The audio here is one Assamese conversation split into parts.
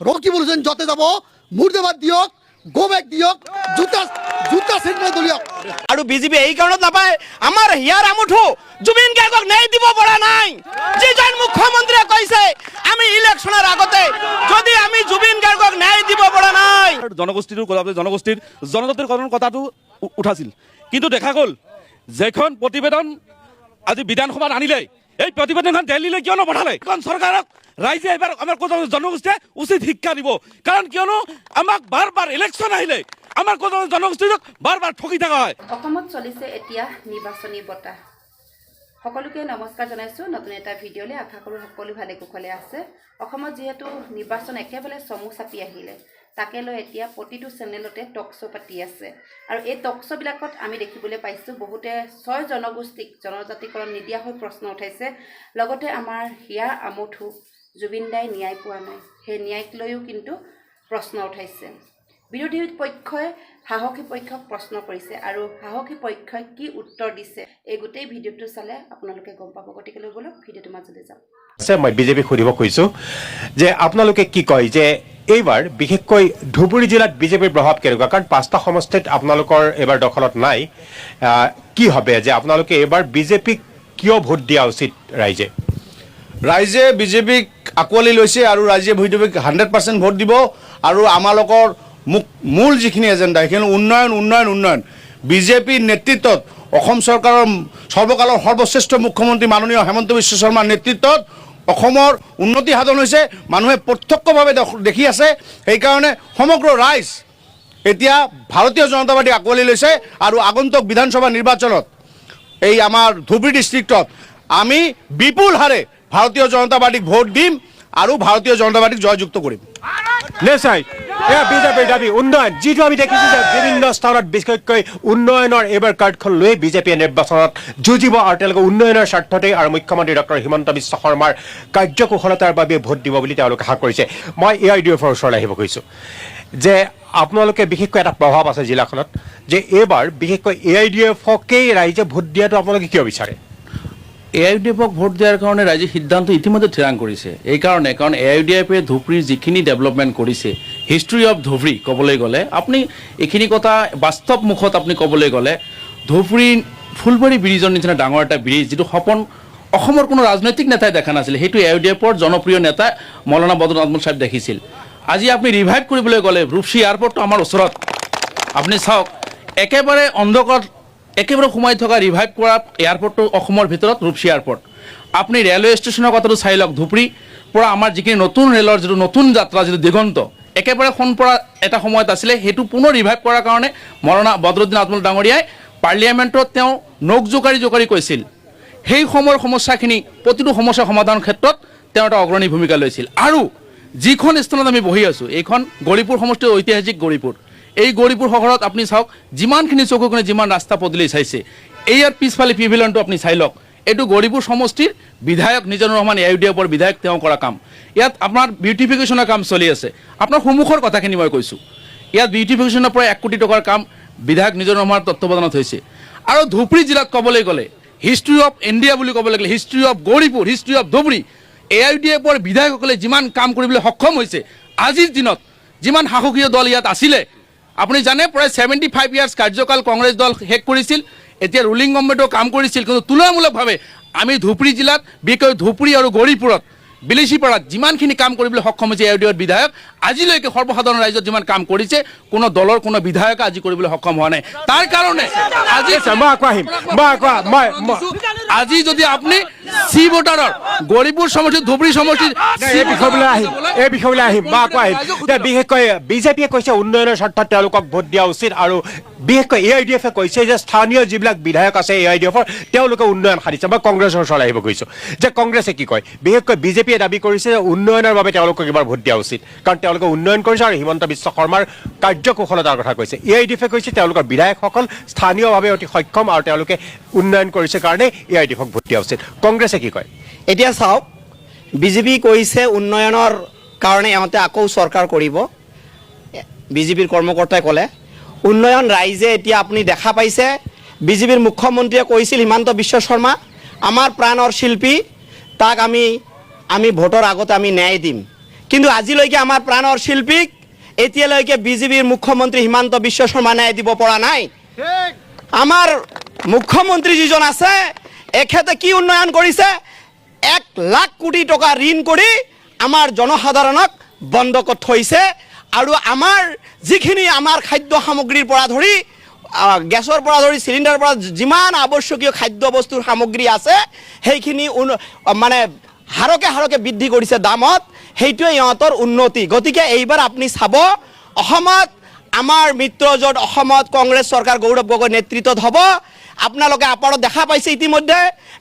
ৰকিবুল হোসেন যতে যাব মুৰ্দাবাদ দিয়ক গোবেক দিয়ক জুতা জুতা সেটনে দলিয়ক আৰু বিজেপি এই কাৰণত নাপায় আমাৰ হিয়াৰ আমুঠু জুবিন গাৰ্গক ন্যায় দিব পৰা নাই যিজন মুখ্যমন্ত্ৰীয়ে কৈছে আমি ইলেকশ্যনৰ আগতে যদি আমি জুবিন গাৰ্গক ন্যায় দিব পৰা নাই জনগোষ্ঠীৰ জনজাতিকৰণ কথাটো উঠাছিল কিন্তু দেখা গ'ল যেখন প্ৰতিবেদন আজি বিধানসভাত আনিলে এই প্ৰতিবেদনখন দিল্লীলৈ কিয় নপঠালে এখন চৰকাৰক ৰাইজে এবাৰ আমাৰ জনগোষ্ঠীয়ে উচিত শিক্ষা দিব কাৰণ কিয়নো আমাক বাৰ বাৰ ইলেকশ্যন আহিলে আমাৰ জনগোষ্ঠীক বাৰ বাৰ ঠকি থকা হয় অসমত চলিছে এতিয়া নিৰ্বাচনী বতাহ সকলোকে নমস্কাৰ জনাইছোঁ নতুন এটা ভিডিঅ'লৈ আশা কৰোঁ সকলো ভালে কুশলে আছে অসমত যিহেতু নিৰ্বাচন একেবাৰে চমু চাপি আহিলে তাকে লৈ এতিয়া প্ৰতিটো চেনেলতে টক শ্ব' পাতি আছে আৰু এই টক শ্ব'বিলাকত আমি দেখিবলৈ পাইছোঁ বহুতে ছয় জনগোষ্ঠীক জনজাতিকৰণ নিদিয়া হৈ প্ৰশ্ন উঠাইছে লগতে আমাৰ হিয়াৰ আমঠু জুবিন দাই ন্যায় পোৱা নাই সেই ন্যায়ক লৈও কিন্তু প্ৰশ্ন উঠাইছে বিৰোধী পক্ষই সাহসী পক্ষক প্ৰশ্ন কৰিছে আৰু সাহসী পক্ষই কি উত্তৰ দিছে এই গোটেই ভিডিঅ'টো চালে আপোনালোকে গম পাব গতিকে লৈ বলক ভিডিঅ'টো মাজলৈ যাওঁ মই বিজেপি সুধিব খুজিছোঁ যে আপোনালোকে কি কয় যে এইবাৰ বিশেষকৈ ধুবুৰী জিলাত বিজেপিৰ প্ৰভাৱ কেনেকুৱা কাৰণ 5টা সমষ্টিত আপোনালোকৰ এইবাৰ দখলত নাই কি হবে যে আপোনালোকে এইবাৰ বিজেপিক কিয় ভোট দিয়া উচিত ৰাইজে বিজেপিক আকোৱালি লৈছে আৰু ৰাইজে বিজেপিক 100% ভোট দিব আৰু আমালোকৰ মূল যিখিনি এজেণ্ডা সেইখিনি উন্নয়ন বিজেপিৰ নেতৃত্বত অসম চৰকাৰৰ সৰ্বকালৰ সৰ্বশ্ৰেষ্ঠ মুখ্যমন্ত্ৰী মাননীয় হেমন্ত বিশ্ব শৰ্মাৰ নেতৃত্বত অসমৰ উন্নতি সাধন হৈছে মানুহে প্ৰত্যক্ষভাৱে দেখি আছে সেইকাৰণে সমগ্ৰ ৰাইজ এতিয়া ভাৰতীয় জনতা পাৰ্টি আকোৱালি লৈছে আৰু আগন্তুক বিধানসভা নিৰ্বাচনত এই আমাৰ ধুবুৰী ডিষ্ট্ৰিক্টত আমি বিপুল হাৰে ভাৰতীয় জনতা পাৰ্টিক ভোট দিম আৰু ভাৰতীয় জনতা পাৰ্টিক জয়যুক্ত কৰিম নিশ্চয় এয়া বিজেপিৰ দাবী উন্নয়ন যিটো আমি দেখিছোঁ যে বিভিন্ন স্থানত বিশেষকৈ উন্নয়নৰ এইবাৰ কাৰ্ডখন লৈ বিজেপিয়ে নিৰ্বাচনত যুঁজিব আৰু তেওঁলোকে উন্নয়নৰ স্বাৰ্থতেই আৰু মুখ্যমন্ত্ৰী ডক্টৰ হিমন্ত বিশ্ব শৰ্মাৰ কাৰ্যকুশলতাৰ বাবে ভোট দিব বুলি তেওঁলোকে আশা কৰিছে মই AIDFৰ ওচৰলৈ আহিব খুজিছোঁ যে আপোনালোকে বিশেষকৈ এটা প্ৰভাৱ আছে জিলাখনত যে এইবাৰ বিশেষকৈ AIDFকেই ৰাইজে ভোট দিয়াটো আপোনালোকে কিয় বিচাৰে AIDFক ভোট দিয়াৰ কাৰণে ৰাইজে সিদ্ধান্ত ইতিমধ্যে থিৰাং কৰিছে এই কাৰণে কাৰণ AIDFে ধুবুৰীৰ যিখিনি ডেভেলপমেণ্ট কৰিছে হিষ্ট্ৰী অফ ধুবুৰী ক'বলৈ গ'লে আপুনি এইখিনি কথা বাস্তৱ মুখত আপুনি ক'বলৈ গ'লে ধুবুৰী ফুলবাৰী ব্ৰিজৰ নিচিনা ডাঙৰ এটা ব্ৰিজ যিটো সপোন অসমৰ কোনো ৰাজনৈতিক নেতাই দেখা নাছিলে সেইটো AIDFৰ জনপ্ৰিয় নেতা মৌলানা বদৰুদ্দিন আজমল সাহেব দেখিছিল আজি আপুনি ৰিভাইভ কৰিবলৈ গ'লে ৰূপসী এয়াৰপৰ্টটো আমাৰ ওচৰত আপুনি চাওক একেবাৰে অন্ধকাৰত একেবাৰে সোমাই থকা ৰিভাইভ কৰা এয়াৰপৰ্টটো অসমৰ ভিতৰত ৰূপসী এয়াৰপৰ্ট আপুনি ৰেলৱে ষ্টেচনৰ কথাটো চাই লওক ধুবুৰীৰ পৰা আমাৰ যিখিনি নতুন ৰেলৰ যিটো নতুন যাত্ৰা যিটো দিগন্ত একেবাৰে সন্পৰা এটা সময়ত আছিলে সেইটো পুনৰ ৰিভাইভ কৰাৰ কাৰণে মৌলানা বদৰুদ্দিন আজমল ডাঙৰীয়াই পাৰ্লিয়ামেণ্টত তেওঁ নখ জোকাৰি কৈছিল সেই সময়ৰ সমস্যাখিনি প্ৰতিটো সমস্যা সমাধানৰ ক্ষেত্ৰত তেওঁ এটা অগ্ৰণী ভূমিকা লৈছিল আৰু যিখন স্থানত আমি বহি আছোঁ এইখন গৌৰীপুৰ সমষ্টিৰ ঐতিহাসিক গৌৰীপুৰ এই গৌৰীপুৰ চহৰত আপুনি চাওক যিমানখিনি চকুখনে যিমান ৰাস্তা পদূলি চাইছে ইয়াৰ পিছফালে পিভিলিয়নটো আপুনি চাই লওক এইটো গৌৰীপুৰ সমষ্টিৰ বিধায়ক নিজানুৰ ৰহমান AIDFৰ বিধায়ক তেওঁ কৰা কাম ইয়াত আপোনাৰ বিউটিফিকেশ্যনৰ কাম চলি আছে আপোনাৰ সন্মুখৰ কথাখিনি মই কৈছোঁ ইয়াত বিউটিফিকেশ্যনৰ পৰা 1 কোটি টকাৰ কাম বিধায়ক নিজানুৰ ৰহমানৰ তত্ত্বাৱধানত হৈছে আৰু ধুবুৰী জিলাত ক'বলৈ গ'লে হিষ্ট্ৰী অফ ইণ্ডিয়া বুলি ক'বলৈ গ'লে history of Gauripur history of Dhubri AIDFৰ বিধায়কসকলে যিমান কাম কৰিবলৈ সক্ষম হৈছে আজিৰ দিনত যিমান শাসকীয় দল ইয়াত আছিলে আপুনি জানে প্ৰায় 75 ইয়াৰ্ছ কাৰ্যকাল কংগ্ৰেছ দল শেষ কৰিছিল এতিয়া ৰুলিং গভৰ্ণমেণ্টৰ কাম কৰিছিল কিন্তু তুলনামূলকভাৱে আমি ধুবুৰী জিলাত বিশেষকৈ ধুবুৰী আৰু গৌৰীপুৰত বিলিচিপাৰাত যিমানখিনি কাম কৰিবলৈ সক্ষম হৈছে AIDFৰ বিধায়ক আজিলৈকে সৰ্বসাধাৰণ ৰাইজত যিমান কাম কৰিছে কোনো দলৰ কোনো বিধায়ক আজি কৰিবলৈ সক্ষম হোৱা নাই তাৰ কাৰণে আজি যদি আপুনি চি ভোটাৰৰ গৌৰীপুৰ সমষ্টি ধুবুৰী সমষ্টি এই বিষয়লৈ আহিম বিশেষকৈ বিজেপিয়ে কৈছে উন্নয়নৰ স্বাৰ্থত তেওঁলোকক ভোট দিয়া উচিত আৰু বিশেষকৈ AIDFে কৈছে যে স্থানীয় যিবিলাক বিধায়ক আছে AIDFৰ তেওঁলোকে উন্নয়ন সাধিছে মই কংগ্ৰেছৰ ওচৰলৈ আহিব কৈছোঁ যে কংগ্ৰেছে কি কয় বিশেষকৈ বিজেপিয়ে দাবী কৰিছে যে উন্নয়নৰ বাবে তেওঁলোকক এবাৰ ভোট দিয়া উচিত কাৰণ তেওঁলোকে উন্নয়ন কৰিছে আৰু হিমন্ত বিশ্ব শৰ্মাৰ কাৰ্যকুশলতাৰ কথা কৈছে AIDFে কৈছে তেওঁলোকৰ বিধায়কসকল স্থানীয়ভাৱে অতি সক্ষম আৰু তেওঁলোকে উন্নয়ন কৰিছে কাৰণে AIDFক ভোট দিয়া উচিত কংগ্ৰেছে কি কয় এতিয়া চাওক বিজেপি কৈছে উন্নয়নৰ কাৰণে ইহঁতে আকৌ চৰকাৰ কৰিব বিজেপিৰ কৰ্মকৰ্তাই ক'লে উন্নয়ন ৰাইজে এতিয়া আপুনি দেখা পাইছে বিজেপিৰ মুখ্যমন্ত্ৰীয়ে কৈছিল হিমন্ত বিশ্ব শৰ্মা আমাৰ প্ৰাণৰ শিল্পী তাক আমি ভোটৰ আগতে আমি ন্যায় দিম কিন্তু আজিলৈকে আমাৰ প্ৰাণৰ শিল্পীক এতিয়ালৈকে বিজেপিৰ মুখ্যমন্ত্ৰী হিমন্ত বিশ্ব শৰ্মা ন্যায় দিব পৰা নাই। আমাৰ মুখ্যমন্ত্ৰী যিজন আছে এখেতে কি উন্নয়ন কৰিছে? 1 লাখ কোটি টকা ঋণ কৰি আমাৰ জনসাধাৰণক বন্ধকত থৈছে আৰু আমাৰ যিখিনি আমাৰ খাদ্য সামগ্ৰীৰ পৰা ধৰি গেছৰ পৰা ধৰি চিলিণ্ডাৰৰ পৰা যিমান আৱশ্যকীয় খাদ্য বস্তুৰ সামগ্ৰী আছে সেইখিনি মানে হাৰকে বৃদ্ধি কৰিছে দামত। সেইটোৱে ইহঁতৰ উন্নতি। গতিকে এইবাৰ আপুনি চাব অসমত আমাৰ মিত্ৰজোঁট অসমত কংগ্ৰেছ চৰকাৰ গৌৰৱ গগৈ নেতৃত্বত হ'ব। আপোনালোকে আপাৰত দেখা পাইছে ইতিমধ্যে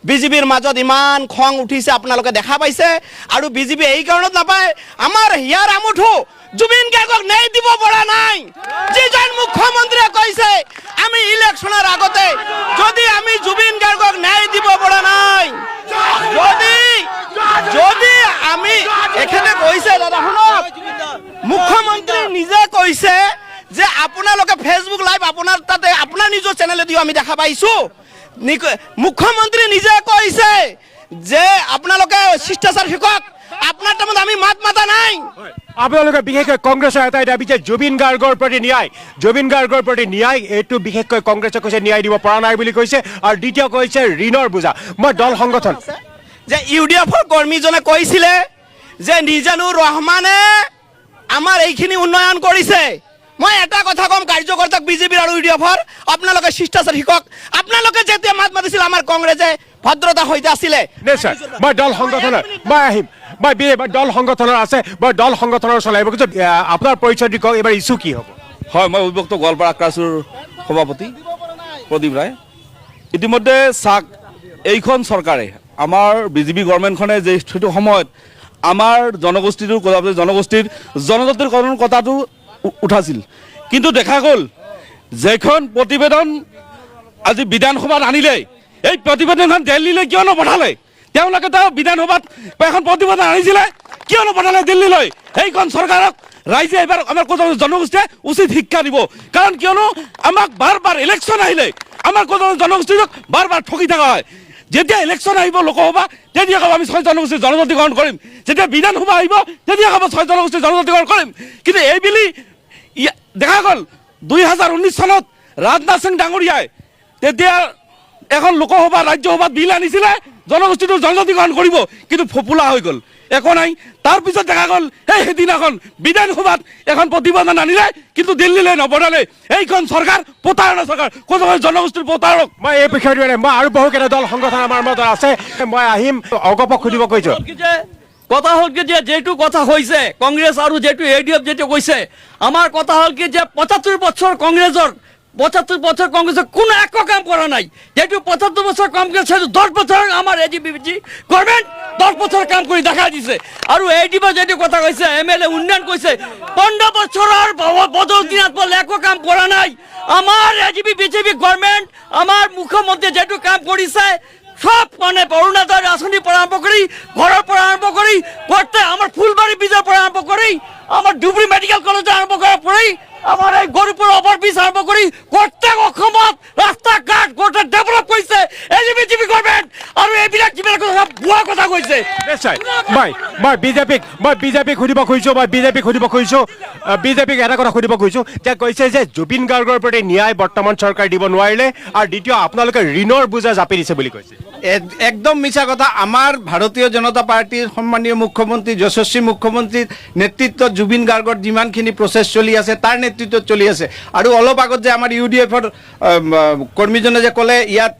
বিজেপিৰ মাজত ইমান খং উঠিছে আপোনালোকে দেখা পাইছে। আৰু বিজেপি এই কাৰণত নাপায়, আমাৰ হিয়াৰ আমুঠু জুবিন গাৰ্গক ন্যায় দিব পৰা নাই। যিজন মুখ্যমন্ত্ৰীয়ে কৈছে আমি ইলেকশ্যনৰ আগতে যদি আমি জুবিন গাৰ্গক ন্যায় দিব পৰা নাই, যদি আমি এখানে কৈছে দাদা শুনক, মুখ্যমন্ত্ৰী নিজে কৈছে যে আপোনালোকে ফেচবুক লাইভ আপোনাৰ তাতে আপোনাৰ নিজৰ চেনেলে দিও আমি দেখা পাইছো। মুখ্যমন্ত্ৰী নিজে কৈছে যে আপোনালোকে শিষ্টাচাৰ শিকক, আপোনাৰ টাইমত আমি মাত মাতা নাই। আপোনালোকে বিশেষকৈ কংগ্ৰেছৰ এটাই দাবী যে জুবিন গাৰ্গৰ প্ৰতি ন্যায় এইটো বিশেষকৈ কংগ্ৰেছে কৈছে ন্যায় দিব পৰা নাই বুলি কৈছে। আৰু দ্বিতীয় কৈছে ঋণৰ বোজা। মই দল সংগঠন যে ইউডিএফৰ কৰ্মীজনে কৈছিলে যে নিজানুৰ ৰহমানে আমাৰ এইখিনি উন্নয়ন কৰিছে। মই এটা কথা কম কাৰ্যকৰ্তাক বিজেপিৰ আৰু ইউডিএফৰ, আপোনালোকে শিষ্টাচাৰ শিকক। আপোনালোকে যেতিয়া মাত মাতিছিল আমাৰ কংগ্ৰেছে ভদ্ৰতা সৈতে আছিলে। নিশ্চয় মই দল সংগঠনৰ মই আহিম, মই দল সংগঠনৰ আছে, মই দল সংগঠনৰ চলাই কিন্তু আপোনাৰ পৰিচয় দি কওক এইবাৰ ইছ্যু কি হ'ব? হয়, মই অভিভক্ত গোৱালপাৰা আক্ৰাছুৰ সভাপতি প্ৰদীপ ৰায়। ইতিমধ্যে চাক এইখন চৰকাৰে আমাৰ বিজেপি গভৰ্ণমেণ্টখনে যে সেইটো সময়ত আমাৰ জনগোষ্ঠীৰ জনজাতিকৰণৰ কথাটো উঠাইছিল, কিন্তু দেখা গ'ল যেখন প্ৰতিবেদন আজি বিধানসভাত আনিলে এই প্ৰতিবেদনখন দিল্লীলৈ কিয় নপঠালে? তেওঁলোকে তো বিধানসভাত এখন প্ৰতিবেদন আনিছিলে, কিয় নপঠালে দিল্লীলৈ? এইখন চৰকাৰক ৰাইজে এবাৰ আমাৰ জনগোষ্ঠীয়ে উচিত শিক্ষা দিব। কাৰণ কিয়নো আমাক বাৰ বাৰ ইলেকশ্যন আহিলে আমাৰ জনগোষ্ঠীক বাৰ বাৰ ঠকি থকা হয়। যেতিয়া ইলেকশ্যন আহিব লোকসভা তেতিয়া ক'ব আমি 6 জনগোষ্ঠীৰ জনজাতিকৰণ কৰিম, যেতিয়া বিধানসভা আহিব তেতিয়া ক'ব 6 জনগোষ্ঠীৰ জনজাতিকৰণ কৰিম। কিন্তু এইবুলি দেখা গ'ল 2019 চনত ৰাজনাথ সিং ডাঙৰীয়াই তেতিয়া এখন লোকসভা ৰাজ্যসভাত বিল আনিছিলে জনগোষ্ঠীটোৰ জনজাতিকৰণ কৰিব, কিন্তু ফোপোলা হৈ গ'ল, একো নাই। তাৰপিছত দেখা গ'ল সেইদিনাখন বিধানসভাত এখন প্ৰতিবেদন আনিলে কিন্তু দিল্লীলৈ নপঠালে। এইখন চৰকাৰ প্ৰতাৰণা চৰকাৰ, কোনোবা জনগোষ্ঠীৰ প্ৰতাৰক। মই এই বিষয়টো মই আৰু বহুকেইটা দল সংগঠন আমাৰ মাজত আছে, মই আহিম অগপক সুধিব কৈছো। কথা হ'ল কি যে যেটো কথা হৈছে কংগ্ৰেছ আৰু যেটো এডিএফ যেটো কৈছে, আমাৰ কথা হ'ল কি যে 75 বছৰ কংগ্ৰেছৰ কোনো একো কাম কৰা নাই। যেটো 75 বছৰ কংগ্ৰেছ 10 বছৰ আমাৰ এজিপি গভৰ্ণমেণ্ট 10 বছৰ কাম কৰি দেখা দিছে। আৰু এডিএফ যেটো কথা কৈছে এমএলএ উন্নয়ন কৈছে 15 বছৰৰ বদল দিনত বলে একো কাম কৰা নাই। আমাৰ এজিপি বিজেপি গভৰ্ণমেণ্ট আমাৰ মুখ্যমন্ত্ৰী যেটো কাম কৰিছে সব মানে অৰুণোদয় আঁচনিৰ পৰা আৰম্ভ কৰি ঘৰৰ পৰা আৰম্ভ কৰি প্ৰত্যেক আমাৰ ফুলবাৰী ব্ৰিজৰ পৰা আৰম্ভ কৰি আমাৰ ধুবুৰী মেডিকেল কলেজৰ আৰম্ভ কৰাৰ পৰাই আমাৰ এই গৰুপুৰ অভাৰব্ৰিজ আৰম্ভ কৰি প্ৰত্যেক অসমত ৰাস্তা ঘাট গোটেই ডেভেলপ কৰিছে এজিপি গভৰ্ণমেণ্ট। আৰু এইবিলাক যিবিলাক ভুৱা কথা কৈছে। নিশ্চয় মই বিজেপিক সুধিব খুজিছো, বিজেপিক এটা কথা সুধিব খুজিছো যে কৈছে যে জুবিন গাৰ্গৰ প্ৰতি ন্যায় বৰ্তমান চৰকাৰ দিব নোৱাৰিলে, আৰু দ্বিতীয় আপোনালোকে ঋণৰ বোজা জাপি দিছে বুলি কৈছে। একদম মিছা কথা। আমাৰ ভাৰতীয় জনতা পাৰ্টিৰ সন্মানীয় মুখ্যমন্ত্ৰী যশস্বী মুখ্যমন্ত্ৰীৰ নেতৃত্বত জুবিন গাৰ্গৰ যিমানখিনি প্ৰচেছ চলি আছে তাৰ নেতৃত্বত চলি আছে। আৰু অলপ আগত যে আমাৰ ইউডিএফৰ কৰ্মীজনে যে ক'লে ইয়াত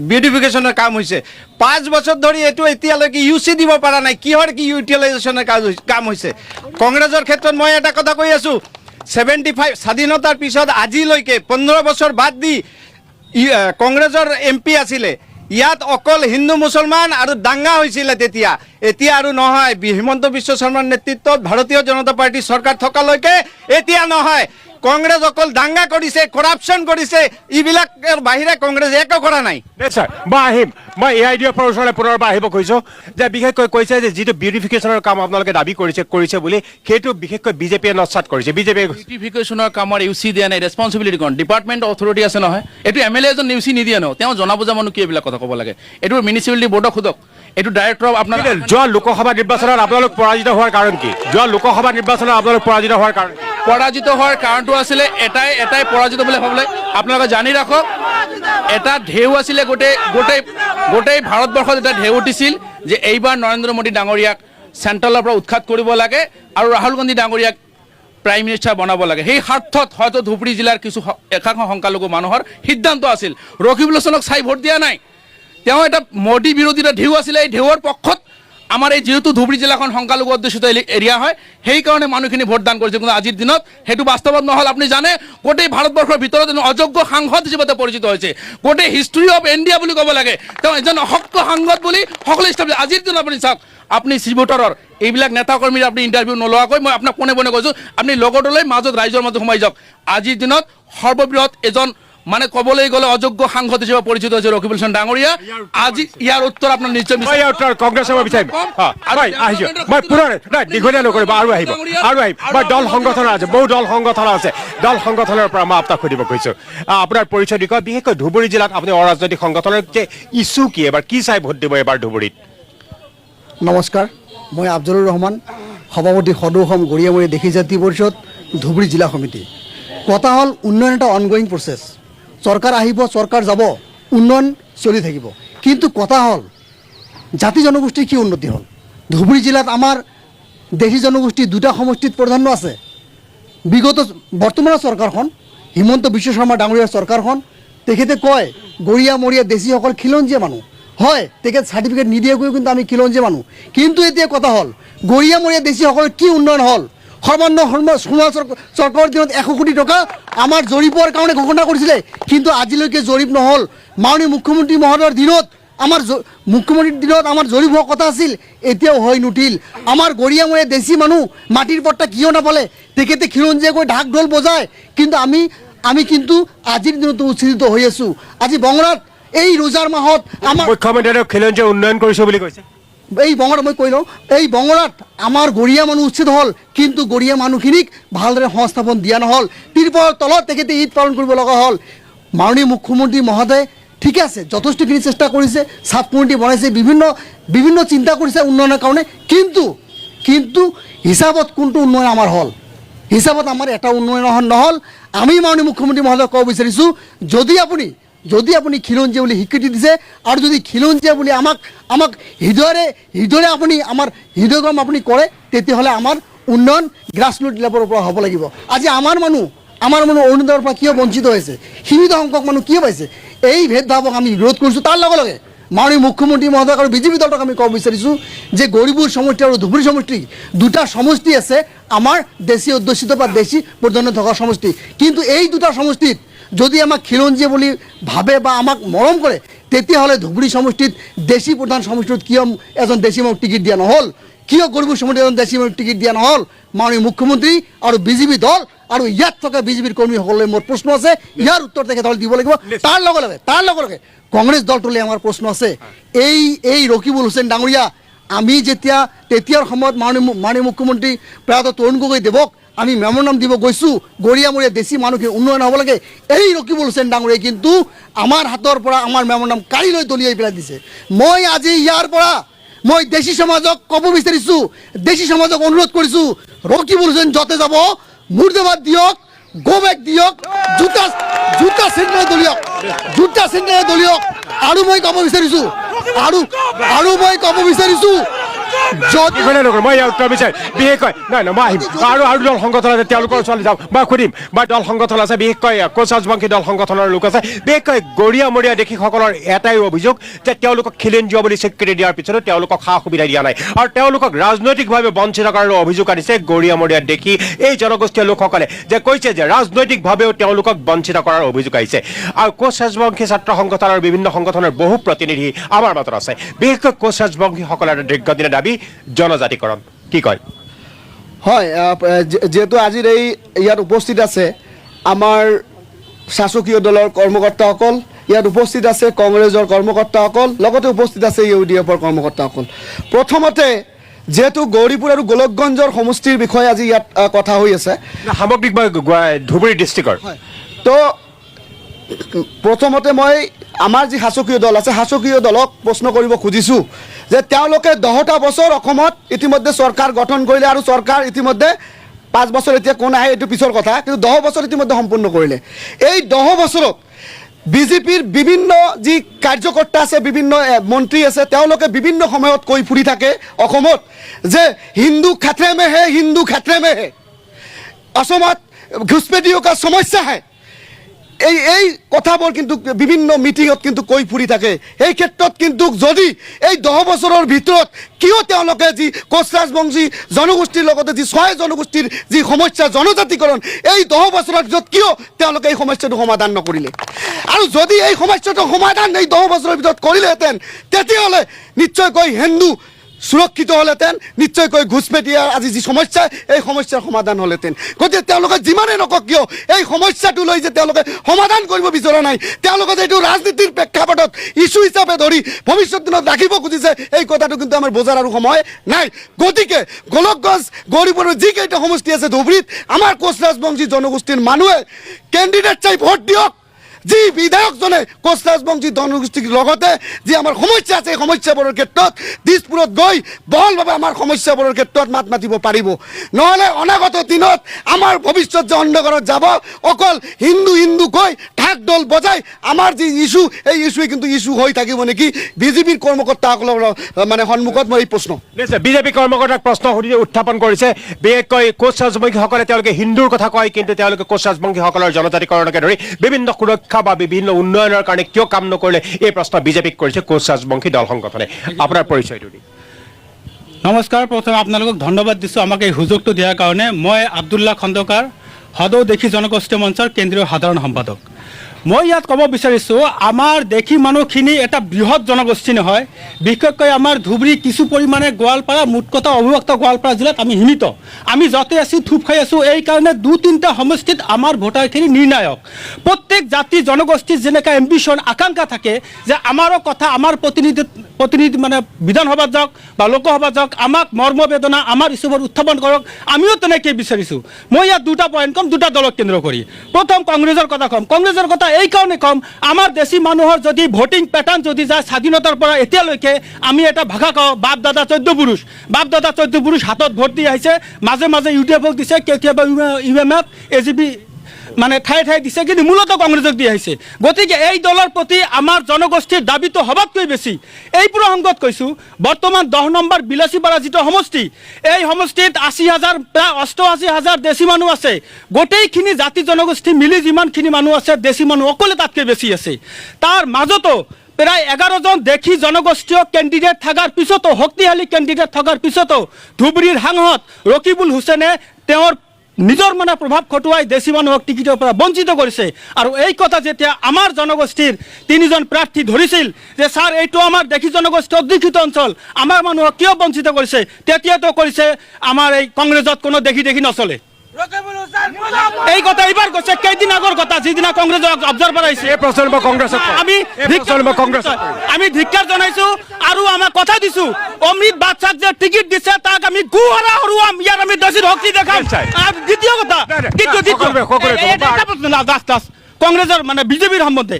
বিউটিফিকেশ্যনৰ কাম হৈছে, 5 বছৰ ধৰি এইটো এতিয়ালৈকে ইউচি দিব পৰা নাই। কিহৰ কি ইউটিলাইজেশ্যনৰ কাম হৈছে? কংগ্ৰেছৰ ক্ষেত্ৰত মই এটা কথা কৈ আছোঁ, 75 স্বাধীনতাৰ পিছত আজিলৈকে 15 বছৰ বাদ দি কংগ্ৰেছৰ MP আছিলে, ইয়াত অকল হিন্দু মুছলমান আৰু দাঙ্গা হৈছিলে তেতিয়া। এতিয়া আৰু নহয়, হিমন্ত বিশ্ব শৰ্মাৰ নেতৃত্বত ভাৰতীয় জনতা পাৰ্টিৰ চৰকাৰ থকালৈকে এতিয়া নহয়। কংগ্ৰেছ অকল দাঙ্গা কৰিছে, কৰাপশ্যন কৰিছে, এইবিলাকৰ বাহিৰে কংগ্ৰেছে একো কৰা নাই। নিশ্চয় মই AIDFৰ ওচৰলৈ পুনৰবাৰ আহিব খুজিছোঁ যে বিশেষকৈ কৈছে যে যিটো বিউটিফিকেশ্যনৰ কাম আপোনালোকে দাবী কৰিছে বুলি সেইটো বিশেষকৈ বিজেপিয়ে নস্বাত কৰিছে। বিজেপিয়ে বিউটিফিকেশ্যনৰ কামৰ ইউচি দিয়া নাই, ৰেছপনচিবিলিটি কোন? ডিপাৰ্টমেণ্ট অথৰিটি আছে নহয়, এইটো MLA এজন ইউচি নিদিয়ে ন, তেওঁ জনা বুজা মানুহ কি এইবিলাক কথা ক'ব লাগে? এইটো মিউনিচিপালিটি বৰ্ডক সোধক। এইটো ডাইৰেক্টৰ আপোনাৰ যোৱা লোকসভা নিৰ্বাচনত আপোনালোক পৰাজিত হোৱাৰ কাৰণ কি? যোৱা লোকসভা নিৰ্বাচনত আপোনালোক পৰাজিত হোৱাৰ কাৰণ কি? পৰাজিত হোৱাৰ কাৰণটো আছিলে এটাই পৰাজিত বুলি ভাবিলে আপোনালোকে জানি ৰাখক, এটা ঢেউ আছিলে গোটেই ভাৰতবৰ্ষত এটা ঢেউ উঠিছিল যে এইবাৰ নৰেন্দ্ৰ মোদী ডাঙৰীয়াক চেণ্ট্ৰেলৰ পৰা উৎখাত কৰিব লাগে আৰু ৰাহুল গান্ধী ডাঙৰীয়াক প্ৰাইম মিনিষ্টাৰ বনাব লাগে। সেই স্বাৰ্থত হয়তো ধুবুৰী জিলাৰ কিছু একাংশ সংখ্যালঘু মানুহৰ সিদ্ধান্ত আছিল। ৰকিবুল হাছানক চাই ভোট দিয়া নাই, তেওঁ এটা মোদী বিৰোধী এটা ঢেউ আছিলে। এই ঢেউৰ পক্ষত আমাৰ এই যিহেতু ধুবুৰী জিলাখন সংখ্যালঘু অধ্যুষিত এৰিয়া হয়, সেইকাৰণে মানুহখিনি ভোটদান কৰিছে। কিন্তু আজিৰ দিনত সেইটো বাস্তৱত নহ'ল। আপুনি জানে গোটেই ভাৰতবৰ্ষৰ ভিতৰত অযোগ্য সাংসদ হিচাপে পৰিচিত হৈছে। গোটেই হিষ্ট্ৰী অফ ইণ্ডিয়া বুলি ক'ব লাগে, তেওঁ এজন অসক্য সাংসদ বুলি সকলো ষ্টাফ। আজিৰ দিনত আপুনি চাওক, আপুনি শ্ৰীভোটৰৰ এইবিলাক নেতাকৰ্মীৰ আপুনি ইণ্টাৰভিউ নোলোৱাকৈ মই আপোনাক পোনে কৈছোঁ, আপুনি লগতলৈ মাজত ৰাইজৰ মাজত সোমাই যাওক। আজিৰ দিনত সৰ্ববৃহৎ এজন মানে ক'বলৈ গ'লে অযোগ্য সাংসদ হিচাপে পৰিচিত হৈছে ৰকিবুল হাছান ডাঙৰীয়া। আজি ইয়াৰ উত্তৰ আপোনাৰ নিশ্চয় কংগ্ৰেছৰ বিচাৰিম। মই পুনৰ দীঘলীয়া নকৰিব, আৰু আহিব। মই দল সংগঠন আছে, বহু দল সংগঠন আছে, দল সংগঠনৰ পৰা মই আপোনাক সুধিব খুজিছোঁ, আপোনাৰ পৰিচয় দিশত বিশেষকৈ ধুবুৰী জিলাত আপুনি অৰাজনৈতিক সংগঠনৰ যে ইছ্যু কি, এবাৰ কি চাই ভোট দিব এবাৰ ধুবুৰীত? নমস্কাৰ, মই আফজলুৰ ৰহমান, সভাপতি সদৌ অসম গৰিয়ামৰী দেশী জাতি পৰিষদ ধুবুৰী জিলা সমিতি। কথা হ'ল উন্নয়ন এটা অনগয়িং প্ৰচেছ। চৰকাৰ আহিব, চৰকাৰ যাব, উন্নয়ন চলি থাকিব। কিন্তু কথা হ'ল জাতি জনগোষ্ঠীৰ কি উন্নতি হ'ল? ধুবুৰী জিলাত আমাৰ দেশী জনগোষ্ঠী দুটা সমষ্টিত প্ৰাধান্য আছে। বিগত বৰ্তমানৰ চৰকাৰখন, হিমন্ত বিশ্ব শৰ্মা ডাঙৰীয়াৰ চৰকাৰখন, তেখেতে কয় গৰিয়ামৰীয়া দেশীসকল খিলঞ্জীয়া মানুহ হয়, তেখেত চাৰ্টিফিকেট নিদিয়াকৈ কিন্তু আমি খিলঞ্জীয়া মানুহ। কিন্তু এতিয়া কথা হ'ল গৰিয়ামৰীয়া দেশীসকলৰ কি উন্নয়ন হ'ল? সৰ্বান্ন চৰকাৰৰ দিনত 100 কোটি টকা আমাৰ জৰীপৰ কাৰণে ঘোষণা কৰিছিলে, কিন্তু আজিলৈকে জৰীপ নহ'ল। মাননীয় মুখ্যমন্ত্ৰী মহোদয়ৰ দিনত মুখ্যমন্ত্ৰীৰ দিনত আমাৰ জৰীপ হোৱা কথা আছিল, এতিয়াও হৈ নুঠিল। আমাৰ গৰিয়ামৰীয়া দেশী মানুহ মাটিৰ পট্টা কিয় নাপালে? তেখেতে খিলঞ্জীয়াকৈ ঢাক ঢোল বজায়, কিন্তু আমি কিন্তু আজিৰ দিনতো উচ্ছৃত হৈ আছোঁ। আজি বঙৰাত এই ৰোজাৰ মাহত আমাৰ মুখ্যমন্ত্ৰীয়ে খিলঞ্জীয়া উন্নয়ন কৰিছোঁ বুলি কৈছে। এই বঙৰাত মই কৈ লওঁ, এই বঙৰাত আমাৰ গৰিয়া মানুহ উচ্ছেদ হ'ল, কিন্তু গৰিয়া মানুহখিনিক ভালদৰে সংস্থাপন দিয়া নহ'ল। তিৰপালৰ তলত তেখেতে ঈদ পালন কৰিব লগা হ'ল। মাননীয় মুখ্যমন্ত্ৰী মহোদয় ঠিকে আছে, যথেষ্টখিনি চেষ্টা কৰিছে, চাব কমিটি বনাইছে, বিভিন্ন চিন্তা কৰিছে উন্নয়নৰ কাৰণে, কিন্তু হিচাপত কোনটো উন্নয়ন আমাৰ হ'ল? হিচাপত আমাৰ এটা উন্নয়ন নহ'ল। আমি মাননীয় মুখ্যমন্ত্ৰী মহোদয় ক'ব বিচাৰিছোঁ, যদি আপুনি খিলঞ্জীয়া বুলি স্বীকৃতি দিছে আৰু যদি খিলঞ্জীয়া বুলি আমাক হৃদয়ৰে আপুনি আমাৰ হৃদয়গম আপুনি কৰে, তেতিয়াহ'লে আমাৰ উন্নয়ন গ্ৰাছৰুট লেভেলৰ পৰা হ'ব লাগিব। আজি আমাৰ মানুহ অৰুণোদয়ৰ পৰা কিয় বঞ্চিত হৈছে? সীমিত সংখ্যক মানুহ কিয় পাইছে? এই ভেদভাৱক আমি বিৰোধ কৰিছোঁ। তাৰ লগে লগে মাননীয় মুখ্যমন্ত্ৰী মহোদয় আৰু বিজেপি দলক আমি ক'ব বিচাৰিছোঁ যে গৌৰীপুৰ সমষ্টি আৰু ধুবুৰী সমষ্টি দুটা সমষ্টি আছে, আমাৰ দেশী অধ্যুষিত বা দেশী প্ৰাধান্য থকা সমষ্টি। কিন্তু এই দুটা সমষ্টিত যদি আমাক খিলঞ্জীয়া বুলি ভাবে বা আমাক মৰম কৰে, তেতিয়াহ'লে ধুবুৰী সমষ্টিত দেশী প্ৰধান সমষ্টিত কিয় এজন দেশী মানুহক টিকেট দিয়া নহ'ল? কিয় গৌৰীপুৰ সমষ্টিত এজন দেশী মানুহক টিকেট দিয়া নহ'ল? মাননীয় মুখ্যমন্ত্ৰী আৰু বিজেপি দল আৰু ইয়াত থকা বিজেপিৰ কৰ্মীসকললৈ মোৰ প্ৰশ্ন আছে, ইয়াৰ উত্তৰ তেখেতসকলে দিব লাগিব। তাৰ লগে লগে কংগ্ৰেছ দলটোলৈ আমাৰ প্ৰশ্ন আছে। এই ৰকিবুল হুছেইন ডাঙৰীয়া, আমি তেতিয়াৰ সময়ত মাননীয় মুখ্যমন্ত্ৰী প্ৰয়াত তৰুণ গগৈ দেৱক আমি মেমোৰাণ্ডাম দিব গৈছোঁ, গৰিয়ামৰীয়া দেশী মানুহখিনি উন্নয়ন হ'ব লাগে। এই ৰকিবুল হুছেইন ডাঙৰীয়াই কিন্তু আমাৰ হাতৰ পৰা আমাৰ মেমোৰাণ্ডাম কাঢ়ি লৈ দলিয়াই পেলাই দিছে। মই আজি ইয়াৰ পৰা মই দেশী সমাজক ক'ব বিচাৰিছোঁ, দেশী সমাজক অনুৰোধ কৰিছোঁ, ৰকিবুল হুছেইন য'তে যাব মুৰ্দাবাদ দিয়ক, গো বেক দিয়ক, জোতা চেণ্ডেলে দলিয়ক। আৰু মই ক'ব বিচাৰিছোঁ মই ইয়াৰ উত্তৰ বিচাৰিম। বিশেষকৈ মই আহিম আৰু দল সংগঠন আছে, তেওঁলোকৰ ওচৰলৈ যাওঁ, মই সুধিম। মই দল সংগঠন আছে, বিশেষকৈ কোচ ৰাজবংশী দল সংগঠনৰ লোক আছে, বিশেষকৈ গৰিয়ামৰীয়া দেশীসকলৰ এটাই অভিযোগ যে তেওঁলোকক খিলঞ্জীয়া বুলি স্বীকৃতি দিয়াৰ পিছতো তেওঁলোকক সা সুবিধা দিয়া নাই আৰু তেওঁলোকক ৰাজনৈতিকভাৱে বঞ্চিত কৰাৰ অভিযোগ আনিছে গৰিয়ামৰীয়া দেশী এই জনগোষ্ঠীয় লোকসকলে, যে কৈছে যে ৰাজনৈতিকভাৱেও তেওঁলোকক বঞ্চিত কৰাৰ অভিযোগ আহিছে। আৰু কোচ ৰাজবংশী ছাত্ৰ সংগঠন আৰু বিভিন্ন সংগঠনৰ বহু প্ৰতিনিধি আমাৰ মাজত আছে, বিশেষকৈ কোচ ৰাজবংশীসকলৰ দীৰ্ঘদিনীয়া দাবী জনজাতিকৰণ। কি কয়? হয়, যেহেতু আজিৰ ইয়াত উপস্থিত আছে আমাৰ শাসকীয় দলৰ কৰ্মকৰ্তাসকল, ইয়াত উপস্থিত আছে কংগ্ৰেছৰ কৰ্মকৰ্তাসকল, লগতে উপস্থিত আছে ইউডিএফৰ কৰ্মকৰ্তাসকল। প্ৰথমতে যেহেতু গৌৰীপুৰ আৰু গোলকগঞ্জৰ সমষ্টিৰ বিষয়ে আজি ইয়াত কথা হৈ আছে, সামগ্ৰিক ধুবুৰী ডিষ্ট্ৰিক্টৰ, তো প্ৰথমতে মই আমাৰ যি শাসকীয় দল আছে শাসকীয় দলক প্ৰশ্ন কৰিব খুজিছোঁ যে তেওঁলোকে 10টা বছৰ অসমত ইতিমধ্যে চৰকাৰ গঠন কৰিলে আৰু চৰকাৰ ইতিমধ্যে 5 বছৰ এতিয়া কোন আহে এইটো পিছৰ কথা, কিন্তু 10 বছৰ ইতিমধ্যে সম্পূৰ্ণ কৰিলে। এই 10 বছৰত বিজেপিৰ বিভিন্ন যি কাৰ্যকৰ্তা আছে, বিভিন্ন মন্ত্ৰী আছে, তেওঁলোকে বিভিন্ন সময়ত কৈ ফুৰি থাকে অসমত যে হিন্দু খাতৰে মে হে, হিন্দু খাতৰে মে হে, অসমত ঘুচপেটিও কা সমস্যা হে। এই কথাবোৰ কিন্তু বিভিন্ন মিটিঙত কিন্তু কৈ ফুৰি থাকে। এই ক্ষেত্ৰত কিন্তু যদি এই 10 বছৰৰ ভিতৰত কিয় তেওঁলোকে যি কোচ ৰাজবংশী জনগোষ্ঠীৰ লগতে যি 6 জনগোষ্ঠীৰ যি সমস্যা জনজাতিকৰণ, এই 10 বছৰৰ ভিতৰত কিয় তেওঁলোকে এই সমস্যাটো সমাধান নকৰিলে? আৰু যদি এই সমস্যাটো সমাধান এই 10 বছৰৰ ভিতৰত কৰিলেহেঁতেন তেতিয়াহ'লে নিশ্চয়কৈ হিন্দু সুৰক্ষিত হ'লহেঁতেন, নিশ্চয়কৈ ঘুচপেটিয়াৰ আজি যি সমস্যা এই সমস্যাৰ সমাধান হ'লহেঁতেন। গতিকে তেওঁলোকে যিমানেই নকওক কিয় এই সমস্যাটো লৈ যে তেওঁলোকে সমাধান কৰিব বিচৰা নাই, তেওঁলোকে যে এইটো ৰাজনীতিৰ প্ৰেক্ষাপটত ইছ্যু হিচাপে ধৰি ভৱিষ্যত দিনত ৰাখিব খুজিছে, এই কথাটো কিন্তু আমাৰ বজাৰ আৰু সময় নাই। গতিকে গোলকগঞ্জ গৌৰীপুৰৰ যিকেইটা সমষ্টি আছে ধুবুৰীত আমাৰ কোচ ৰাজবংশী জনগোষ্ঠীৰ মানুহে কেণ্ডিডেট চাই ভোট দিয়ক। যি বিধায়কজনে কোচ ৰাজবংশী জনগোষ্ঠীৰ লগতে যি আমাৰ সমস্যা আছে এই সমস্যাবোৰৰ ক্ষেত্ৰত দিছপুৰত গৈ বহলভাৱে আমাৰ সমস্যাবোৰৰ ক্ষেত্ৰত মাত মাতিব পাৰিব। নহ'লে অনাগত দিনত আমাৰ ভৱিষ্যত যে অন্ধকাৰত যাব, অকল হিন্দু হিন্দু কৈ ঢাক দল বজাই আমাৰ যি ইছ্যু এই ইছ্যুৱে কিন্তু ইছ্যু হৈ থাকিব নেকি বিজেপিৰ কৰ্মকৰ্তাসকলৰ মানে সন্মুখত মই এই প্ৰশ্ন। নিশ্চয় বিজেপি কৰ্মকৰ্তাক প্ৰশ্ন উত্থাপন কৰিছে। বিশেষকৈ কোচ ৰাজবংশীসকলে তেওঁলোকে হিন্দুৰ কথা কয়, কিন্তু তেওঁলোকে কোচ ৰাজবংশীসকলৰ জনজাতিকৰণকে ধৰি বিভিন্ন সুৰক্ষা বা বিভিন্ন উন্নয়নৰ কাৰণে কিয় কাম নকৰিলে এই প্ৰশ্ন বিজেপিক কৰিছে কোচ ৰাজবংশী দল সংগঠনে। আপোনাৰ পৰিচয়টো দি। নমস্কাৰ, প্ৰথমে আপোনালোকক ধন্যবাদ দিছোঁ আমাক এই সুযোগটো দিয়াৰ কাৰণে। মই আব্দুল্লাহ খন্দকাৰ, সদৌ দেশী জনগোষ্ঠী মঞ্চৰ কেন্দ্ৰীয় সাধাৰণ সম্পাদক। মই ইয়াত ক'ব বিচাৰিছোঁ আমাৰ দেশী মানুহখিনি এটা বৃহৎ জনগোষ্ঠী নহয়, বিশেষকৈ আমাৰ ধুবুৰী কিছু পৰিমাণে গোৱালপাৰা, মুঠ কথা অবিভক্ত গোৱালপাৰা জিলাত আমি সীমিত। আমি য'তে আছোঁ থুপ খাই আছোঁ, এইকাৰণে 2-3টা সমষ্টিত আমাৰ ভোটাৰখিনি নিৰ্ণায়ক। প্ৰত্যেক জাতি জনগোষ্ঠীৰ যেনেকৈ এম্বিশ্যন আকাংক্ষা থাকে যে আমাৰো কথা আমাৰ প্ৰতিনিধি মানে বিধানসভাত যাওক বা লোকসভাত যাওক, আমাক মৰ্মবেদনা আমাৰ ইছ্যুবোৰ উত্থাপন কৰক, আমিও তেনেকৈ বিচাৰিছোঁ। মই ইয়াত 2টা পইণ্ট ক'ম 2টা দলক কেন্দ্ৰ কৰি। প্ৰথম কংগ্ৰেছৰ কথা ক'ম। কংগ্ৰেছৰ কথা এই কাৰণে ক'ম, আমাৰ দেশী মানুহৰ যদি ভোটিং পেটাৰ্ণ যদি যায় স্বাধীনতাৰ পৰা এতিয়ালৈকে আমি এটা ভাষা কওঁ বাপ দাদা 14 পুৰুষ। বাপ দাদা 14 পুৰুষ হাতত ভোট দি আহিছে, মাজে মাজে UDFক দিছে, কেতিয়াবা UMF AGP মানে ঠায়ে ঠায়ে দিছে, কিন্তু মূলতঃ কংগ্ৰেছক দি আহিছে। গতিকে এই দলৰ প্ৰতি আমাৰ জনগোষ্ঠীৰ দাবীটো সবাতকৈ বেছি। এই প্ৰসংগত কৈছোঁ, বৰ্তমান 10 নম্বৰ বিলাসীপাৰা যিটো সমষ্টি, এই সমষ্টিত 80,000 প্ৰায় 88,000 দেশী মানুহ আছে। গোটেইখিনি জাতি জনগোষ্ঠী মিলি যিমানখিনি মানুহ আছে, দেশী মানুহ অকলে তাতকৈ বেছি আছে। তাৰ মাজতো প্ৰায় 11জন দেশী জনগোষ্ঠীয় কেণ্ডিডেট থকাৰ পিছতো, শক্তিশালী কেণ্ডিডেট থকাৰ পিছতো ধুবুৰীৰ সাংসদ ৰকিবুল হুছেইনে তেওঁৰ নিজৰ মানে প্ৰভাৱ খটুৱাই দেশী মানুহক টিকিটৰ পৰা বঞ্চিত কৰিছে। আৰু এই কথা যেতিয়া আমাৰ জনগোষ্ঠীৰ 3জন প্ৰাৰ্থী ধৰিছিল যে ছাৰ এইটো আমাৰ দেশী জনগোষ্ঠী অধ্যুষিত অঞ্চল, আমাৰ মানুহক কিয় বঞ্চিত কৰিছে, তেতিয়াতো কৰিছে আমাৰ এই কংগ্ৰেছত কোনো দেখি নচলে। এই কথা এইবাৰ কৈছে, কেইদিন আগৰ কথা, যিদিনা কংগ্ৰেছৰ অবজাৰ্ভাৰ আহিছে। আমি ধিক্কাৰ জনাইছোঁ আৰু আমাক কথা দিছোঁ, অমৃত বাদশাক যে টিকিট দিছে তাক আমি গুহাৰা হৰুৱাম, ইয়াৰ আমি দেশীৰ শক্তি দেখাম। দ্বিতীয় কথা, কংগ্ৰেছৰ মানে বিজেপিৰ সম্বন্ধে,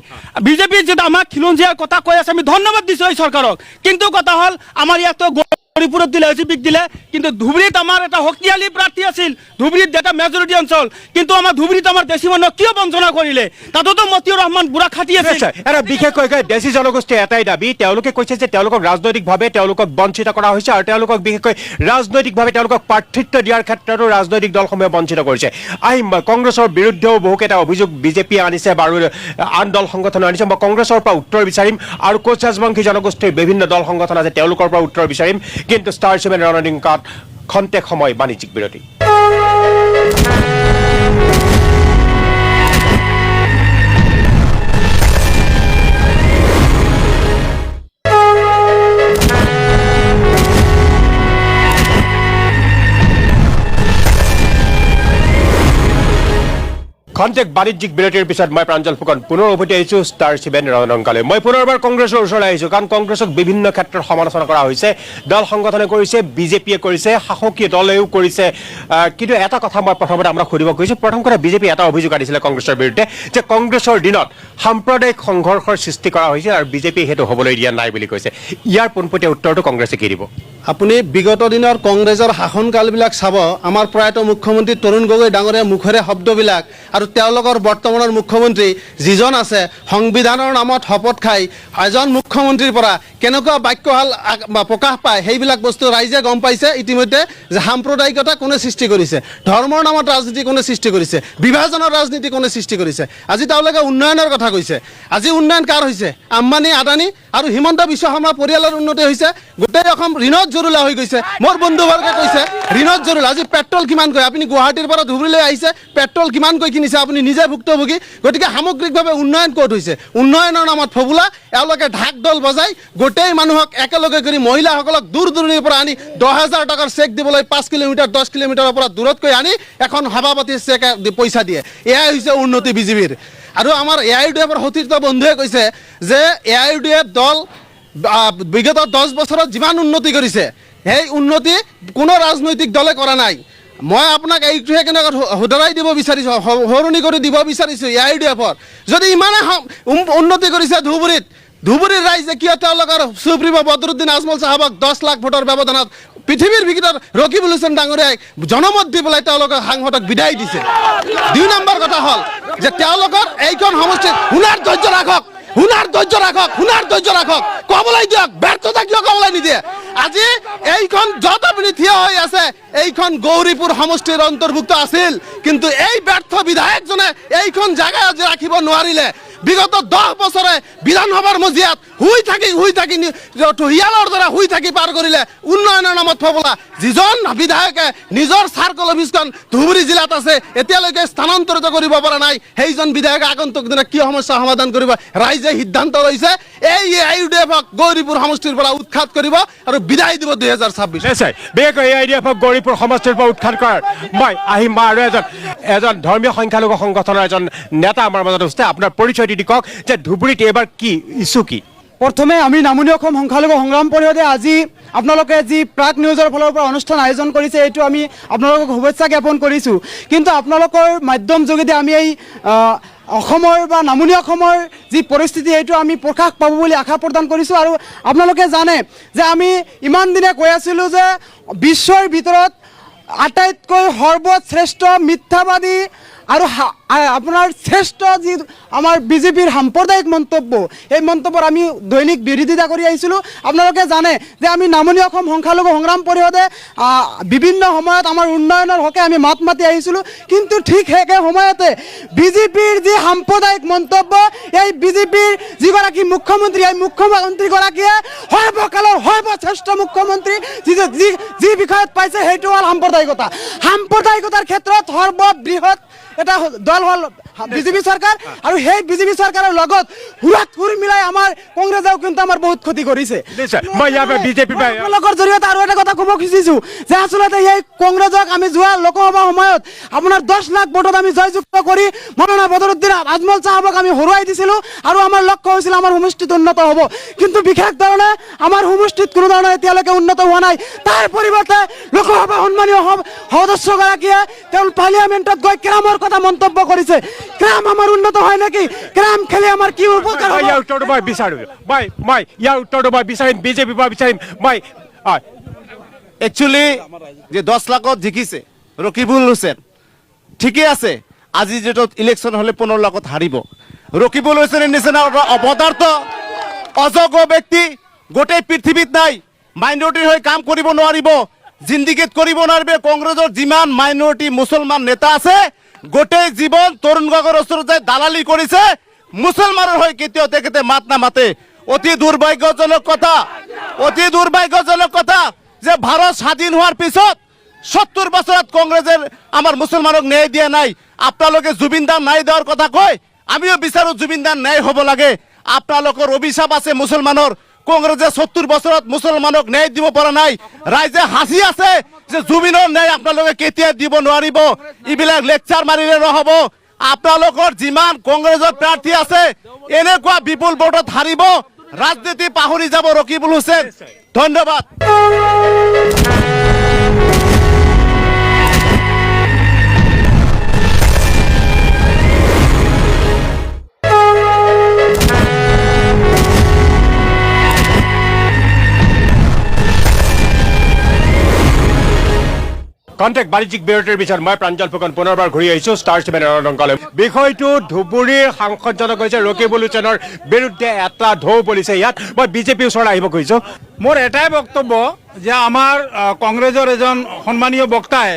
বিজেপি যেতিয়া আমাক খিলঞ্জীয়াৰ কথা কৈ আছে, আমি ধন্যবাদ দিছোঁ এই চৰকাৰক। কিন্তু কথা হ'ল আমাৰ ইয়াতো গৌৰীপুৰত দিলে, এজিপিক দিলে, কিন্তু ধুবুৰীত আমাৰ এটা শক্তিশালী প্ৰাৰ্থী আছিল, ধুবুৰীত এটা মেজৰিটি অঞ্চল, কিন্তু আমাৰ ধুবুৰীত আমাৰ দেশী মানুহক কিয় বঞ্চনা কৰিলে? তাতোতো মতিউৰ ৰহমান বুঢ়া খাটি আছে। এটা বিশেষকৈ দেশী জনগোষ্ঠীৰ এটাই দাবী, তেওঁলোকে কৈছে যে তেওঁলোকক ৰাজনৈতিকভাৱে তেওঁলোকক বঞ্চিত কৰা হৈছে আৰু তেওঁলোকক বিশেষকৈ ৰাজনৈতিকভাৱে তেওঁলোকক প্ৰাৰ্থিত্ব দিয়াৰ ক্ষেত্ৰতো ৰাজনৈতিক দলসমূহে বঞ্চিত কৰিছে। আহিম কংগ্ৰেছৰ বিৰুদ্ধেও বহুকেইটা অভিযোগ বিজেপিয়ে আনিছে বা আন দল সংগঠনে আনিছে। মই কংগ্ৰেছৰ পৰা উত্তৰ বিচাৰিম আৰু কোচ ৰাজবংশী জনগোষ্ঠীৰ বিভিন্ন দল সংগঠন আছে তেওঁলোকৰ পৰা উত্তৰ বিচাৰিম, কিন্তু ষ্টাৰ 7 ৰণনিংকাত খন্তেক সময় বাণিজ্যিক বিৰতি। খন্তেক বাণিজ্যিক বিৰতিৰ পিছত মই প্ৰাঞ্জল ফুকন পুনৰ উভতি আহিছোঁ ষ্টাৰ 7 ৰণংকালৈ। মই পুনৰবাৰ কংগ্ৰেছৰ ওচৰলৈ আহিছোঁ, কাৰণ কংগ্ৰেছক বিভিন্ন ক্ষেত্ৰত সমালোচনা কৰা হৈছে। দল সংগঠনে কৰিছে, বিজেপিয়ে কৰিছে, শাসকীয় দলেও কৰিছে। কিন্তু এটা কথা মই প্ৰথমতে আপোনাক সুধিব খুজিছোঁ। প্ৰথম কথা, বিজেপি এটা অভিযোগ আনিছিলে কংগ্ৰেছৰ বিৰুদ্ধে যে কংগ্ৰেছৰ দিনত সাম্প্ৰদায়িক সংঘৰ্ষৰ সৃষ্টি কৰা হৈছিল আৰু বিজেপিয়ে সেইটো হ'বলৈ দিয়া নাই বুলি কৈছে। ইয়াৰ পোনপটীয়া উত্তৰটো কংগ্ৰেছে কি দিব? আপুনি বিগত দিনৰ কংগ্ৰেছৰ শাসনকালবিলাক চাব। আমাৰ প্ৰয়াত মুখ্যমন্ত্ৰী তৰুণ গগৈ ডাঙৰীয়া মুখেৰে শব্দবিলাক আৰু তেওঁলোকৰ বৰ্তমানৰ মুখ্যমন্ত্ৰী যিজন আছে, সংবিধানৰ নামত শপত খাই এজন মুখ্যমন্ত্ৰীৰ পৰা কেনেকুৱা বাক্যশাল প্ৰকাশ পায়, সেইবিলাক বস্তু ৰাইজে গম পাইছে ইতিমধ্যে যে সাম্প্ৰদায়িকতা কোনে সৃষ্টি কৰিছে, ধৰ্মৰ নামত ৰাজনীতি কোনে সৃষ্টি কৰিছে, বিভাজনৰ ৰাজনীতি কোনে সৃষ্টি কৰিছে। আজি তেওঁলোকে উন্নয়নৰ কথা কৈছে। আজি উন্নয়ন কাৰ হৈছে? আম্বানী, আদানী আৰু হিমন্ত বিশ্ব শৰ্মা পৰিয়ালৰ উন্নতি হৈছে। গোটেই অসম ঋণত জৰুলা হৈ গৈছে। মোৰ বন্ধুবৰ্গে কৈছে ঋণত জৰুলা। আজি পেট্ৰল কিমান কয়? আপুনি গুৱাহাটীৰ পৰা ধুবুৰীলৈ আহিছে, পেট্ৰল কিমানকৈ কিনিছে আপুনি নিজে ভুক্তভোগী। গতিকে সামগ্ৰিকভাৱে উন্নয়ন ক'ত হৈছে? উন্নয়নৰ নামত ফবুলা। এওঁলোকে ঢাক দল বজাই গোটেই মানুহক একেলগে কৰি মহিলাসকলক দূৰ দূৰণিৰ পৰা আনি 10,000 টকাৰ চেক দিবলৈ 5 কিলোমিটাৰ 10 কিলোমিটাৰৰ পৰা দূৰতকৈ আনি এখন সভাপতিৰ চেক পইচা দিয়ে। এয়াই হৈছে উন্নতি বিজেপিৰ। আৰু আমাৰ AIUDFৰ সতীৰ্থ বন্ধুৱে কৈছে যে AIUDF দল বিগত 10 বছৰত যিমান উন্নতি কৰিছে, সেই উন্নতি কোনো ৰাজনৈতিক দলে কৰা নাই। মই আপোনাক এইটোহে কেনেকৈ শুধৰাই দিব বিচাৰিছোঁ, সৰণি কৰি দিব বিচাৰিছোঁ AIUDFৰ। যদি ইমানে উন্নতি কৰিছে ধুবুৰীৰ ৰাইজে কিয় তেওঁলোকৰ সুপ্ৰিম বদৰুদ্দিন আজমল চাহাবক 10 লাখ ভোটৰ ব্যৱধানত পৃথিৱীৰ ভিতৰত ৰকিবুল হুছেইন ডাঙৰীয়াই জনমত দি পেলাই তেওঁলোকক সাংসদক বিদায় দিছে? 2 নম্বৰ কথা হ'ল যে তেওঁলোকৰ এইখন সমষ্টিত শুনাৰ ধৈৰ্য ৰাখক, ক'বলৈ দিয়ক। ব্যৰ্থতা কিয় ক'বলৈ নিদিয়ে? আজি এইখন য'ত আপুনি থিয় হৈ আছে, এইখন গৌৰীপুৰ সমষ্টিৰ অন্তৰ্ভুক্ত আছিল, কিন্তু এই ব্যৰ্থ বিধায়কজনে এইখন জাগা আজি ৰাখিব নোৱাৰিলে। বিগত 10 বছৰে বিধানসভাৰ মজিয়াত শুই থাকি হিয়ালৰ দৰে শুই থাকি পাৰ কৰিলে। উন্নয়নৰ নামত ফবলা। যিজন বিধায়কে নিজৰ চাৰ্কল অফিচখন ধুবুৰী জিলাত আছে, এতিয়ালৈকে স্থানান্তৰিত কৰিব পৰা নাই, সেইজন বিধায়কে আগন্তুক দিনত কি সমস্যা সমাধান কৰিব? ৰাইজে সিদ্ধান্ত লৈছে এই AIUDFক গৌৰীপুৰ সমষ্টিৰ পৰা উৎখাত কৰিব আৰু বিদায় দিব 2026। বিশেষকৈ AIUDFক গৌৰীপুৰ সমষ্টিৰ পৰা উৎখাত কৰাৰ মই আহিম। আৰু এজন ধৰ্মীয় সংখ্যালঘু সংগঠনৰ এজন নেতা আমাৰ মাজত আছে। আপোনাৰ পৰিচয় দি কওক যে ধুবুৰীত এইবাৰ কি ইছ্যু কি? প্ৰথমে আমি নামনি অসম সংখ্যালঘু সংগ্ৰাম পৰিষদে আজি আপোনালোকে যি প্ৰাগ নিউজৰ ফালৰ পৰা অনুষ্ঠান আয়োজন কৰিছে, এইটো আমি আপোনালোকক শুভেচ্ছা জ্ঞাপন কৰিছোঁ। কিন্তু আপোনালোকৰ মাধ্যম যোগেদি আমি এই অসমৰ বা নামনি অসমৰ যি পৰিস্থিতি, সেইটো আমি প্ৰকাশ পাব বুলি আশা প্ৰদান কৰিছোঁ। আৰু আপোনালোকে জানে যে আমি ইমান দিনে কৈ আছিলোঁ যে বিশ্বৰ ভিতৰত আটাইতকৈ সৰ্বশ্ৰেষ্ঠ মিথ্যাবাদী আৰু আপোনাৰ শ্ৰেষ্ঠ যি আমাৰ বিজেপিৰ সাম্প্ৰদায়িক মন্তব্য, এই মন্তব্যৰ আমি দৈনিক বিৰোধিতা কৰি আহিছিলোঁ। আপোনালোকে জানে যে আমি নামনি অসম সংখ্যালঘু সংগ্ৰাম পৰিষদে বিভিন্ন সময়ত আমাৰ উন্নয়নৰ হকে আমি মাত মাতি আহিছিলোঁ। কিন্তু ঠিক একে সময়তে বিজেপিৰ যি সাম্প্ৰদায়িক মন্তব্য, এই বিজেপিৰ যিগৰাকী মুখ্যমন্ত্ৰী, এই মুখ্যমন্ত্ৰীগৰাকীয়ে সৰ্বকালৰ সৰ্বশ্ৰেষ্ঠ মুখ্যমন্ত্ৰী যি বিষয়ত পাইছে, সেইটো হ'ল সাম্প্ৰদায়িকতা। সাম্প্ৰদায়িকতাৰ ক্ষেত্ৰত সৰ্ববৃহৎ এটা দল হ'ল বিজেপি চৰকাৰ। আৰু সেই বিজেপি চৰকাৰৰ লগত সুৰ মিলাই আমাৰ কংগ্ৰেছেও কিন্তু আমাৰ বহুত ক্ষতি কৰিছে। আপোনালোকৰ জৰিয়তে আৰু এটা কথা ক'ব খুজিছোঁ যে আচলতে এই কংগ্ৰেছক আমি যোৱা লোকসভা সময়ত আপোনাৰ 10 লাখ ভোটত আমি জয়যুক্ত কৰি মৌলানা বদৰুদ্দিন আজমল চাহাবক আমি হৰুৱাই দিছিলোঁ। আৰু আমাৰ লক্ষ্য হৈছিল আমাৰ সমষ্টিত উন্নত হ'ব। কিন্তু বিশেষ ধৰণে আমাৰ সমষ্টিত কোনো ধৰণে এতিয়ালৈকে উন্নত হোৱা নাই। তাৰ পৰিৱৰ্তে লোকসভা সন্মানীয় সদস্যগৰাকীয়ে তেওঁ পাৰ্লিয়ামেণ্টত গৈ ক্ৰামৰ কথা মন্তব্য কৰিছে। ক্ৰাম আমাৰ উন্নত হয় নেকি? ক্ৰাম খেলি আমাৰ কি উপকাৰ হ'ব? ইয়াৰ উত্তৰটো মই বিচাৰোঁ। মই ইয়াৰ উত্তৰটো মই বিচাৰিম, বিজেপিৰ পৰা বিচাৰিম। একচুৱেলি যে 10 লাখত জিকিছে ৰকিবুল হুছেইন, ঠিকেই আছে। আজি যেটো ইলেকশ্যন হ'লে 15 লাখত হাৰিব। ৰকিবুল হুছেইনৰ নিচিনা অপদাৰ্থ অযোগ্য ব্যক্তি গোটেই পৃথিৱীত নাই। মাইনৰিটিৰ হৈ কাম কৰিব নোৱাৰিব, জিন্দিগিত কৰিব নোৱাৰিব। কংগ্ৰেছৰ যিমান মাইনৰিটি মুছলমান নেতা আছে, গোটেই জীৱন তৰুণ গগৈৰ ওচৰত যাই দালালি কৰিছে। মুছলমানৰ হৈ কেতিয়াও তেখেতে মাত নামাতে। অতি দুৰ্ভাগ্যজনক কথা যে ভাৰত স্বাধীন হোৱাৰ পিছত 70 বছৰত কংগ্ৰেছে আমাৰ মুছলমানক ন্যায় দিয়া নাই। আপোনালোকে জুবিন দাৰ ন্যায় দেওয়াৰ কথা কয়, আমিও বিচাৰোঁ জুবিন দাৰ ন্যায় হ'ব লাগে। আপোনালোকৰ অভিশাপ আছে মুছলমানৰ। কংগ্ৰেছে 70 বছৰত মুছলমানক ন্যায় দিব পৰা নাই। ৰাইজে হাসি আছে যে জুবিনৰ ন্যায় আপোনালোকে কেতিয়া দিব নোৱাৰিব। এইবিলাক লেকচাৰ মাৰিলে নহ'ব। আপোনালোকৰ যিমান কংগ্ৰেছৰ প্ৰাৰ্থী আছে এনেকুৱা বিপুল ভোটত হাৰিব, ৰাজনীতি পাহৰি যাব ৰকিবুল হুছেইন। ধন্যবাদ। কণ্টেক্ট বাণিজ্যিক বিৰতিৰ পিছত মই প্ৰাঞ্জল ফুকন পুনৰবাৰ ঘূৰি আহিছোঁ ষ্টাৰ 7 অংকলে। বিষয়টো ধুবুৰীৰ সাংসদজনে কৈছে ৰকিবুল হুছেইনৰ বিৰুদ্ধে এটা ঢৌ বলিছে। ইয়াত মই বিজেপিৰ ওচৰলৈ আহিব খুজিছোঁ। মোৰ এটাই বক্তব্য যে আমাৰ কংগ্ৰেছৰ এজন সন্মানীয় বক্তাই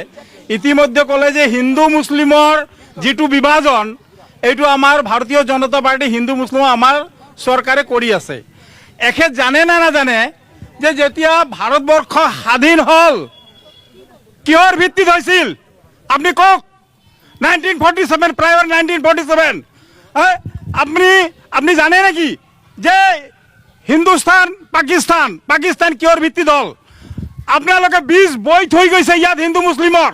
ইতিমধ্যে ক'লে যে হিন্দু মুছলিমৰ যিটো বিভাজন এইটো আমাৰ ভাৰতীয় জনতা পাৰ্টি হিন্দু মুছলিম আমাৰ চৰকাৰে কৰি আছে। এখেত জানে নে নাজানে যে যেতিয়া ভাৰতবৰ্ষ স্বাধীন হ'ল কিহৰ ভিত্তিত হৈছিল আপুনি কওক? 1947, প্ৰায়ৰ 1947। আপুনি জানে নেকি যে হিন্দুস্তান পাকিস্তান কিহৰ ভিত্তিত হ'ল? আপোনালোকে বীজ বৈ থৈ গৈছে ইয়াত হিন্দু মুছলিমৰ।